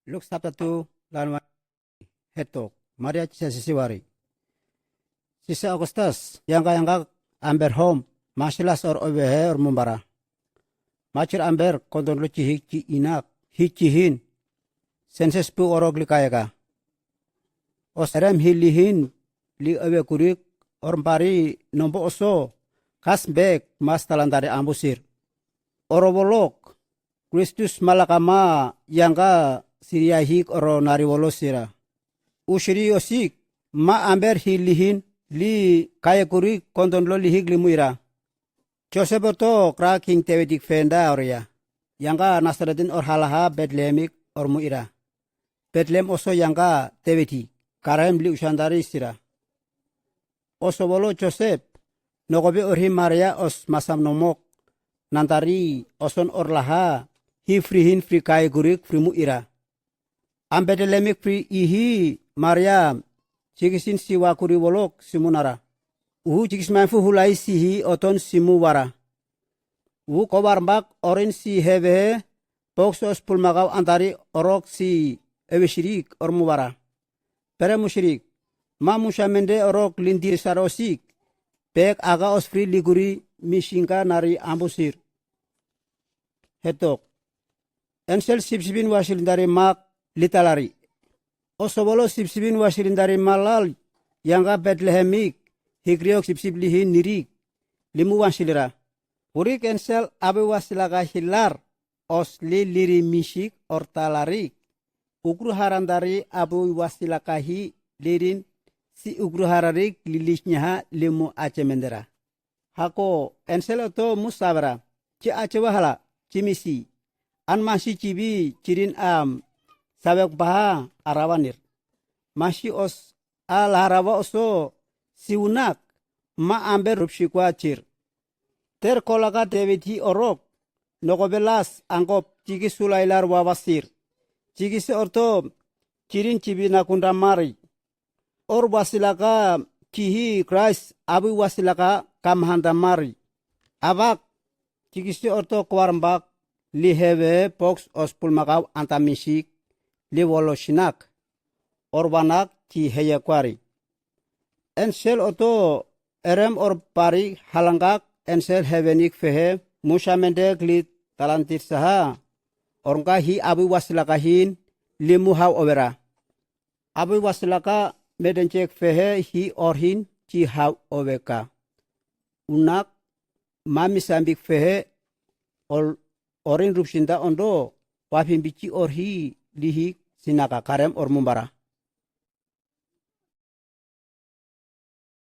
Luk sabtatu lan hetok Maria cisa sisiwari. Sisa Augustus yang amber home masilas or obehe or mumbara. Macir amber kondon luci hiki inak hikihin senses pu orog likayaka. Osrem hilihin li obe kurik or mpari nombo oso kasbek mas talantari ambusir. Orobolok Kristus malakama yangka Siria hik oro nariwolo sira. Ushiri osik ma amber hilihin li kaya kuri kondon lo lihik limuira. Joseph kra king tewedik fenda oria. Yangka Nasreddin or halaha Bethlehemik or muira. Bethlehem oso yangka tewedi karem li usandari sira. Oso bolo Joseph nogobe orhi Maria os masam nomok nantari oson orlaha hi frihin fri kaya kurik fri muira. Bethlehemik fri ihi Maria cikisin siwa kuri wolok simunara. Cikis manfu hulai sihi oton simu wara. Kobar mbak orin si heve poksos pulmagaw antari orok si ewe shirik or muwara. Pere mushirik ma mushamende orok lindir sarosik pek aga osfri liguri mishinka nari ambusir. Hetok ensel sipsibin wasilindari mak litalari. Osobolo sipsibin wasilindari malal yangga Bethlehemik hikriok sipsiblihin nirik limu wasilira. Urik ensel abe wasilaka hilar osli liri mishik ortalarik. Ugru harandari abu wasilakahi lirin si ugru hararik lilisnya limu acemendera. Hako ensel oto musabra ci acewahala cimisi an masih cibi cirin sabek baha arawanir. Masih os al harawa oso siunak ma amber rupshikwa cir. Ter kolaka teweti orok nokobelas angkop ciki sulailar wawasir. Ciki se orto cirin cibi nakundamari. Or wasilaka kihi Christ abu wasilaka kamhandamari. Abak ciki se orto kwarmbak lihewe pox ospul makaw antamisik li woloshinak. Orbanak ti heyakwari. Ensel oto erem or pari halangkak ensel hevenik fehe musamendek lit talantir saha. Orangka hi abu wasilakahin limu haw overa. Abu wasilaka medencek fehe hi orhin ci haw oveka. Unak mami sambik fehe orin rupshinda ondo wafimbici orhi lihik sinaka karem or mumbara.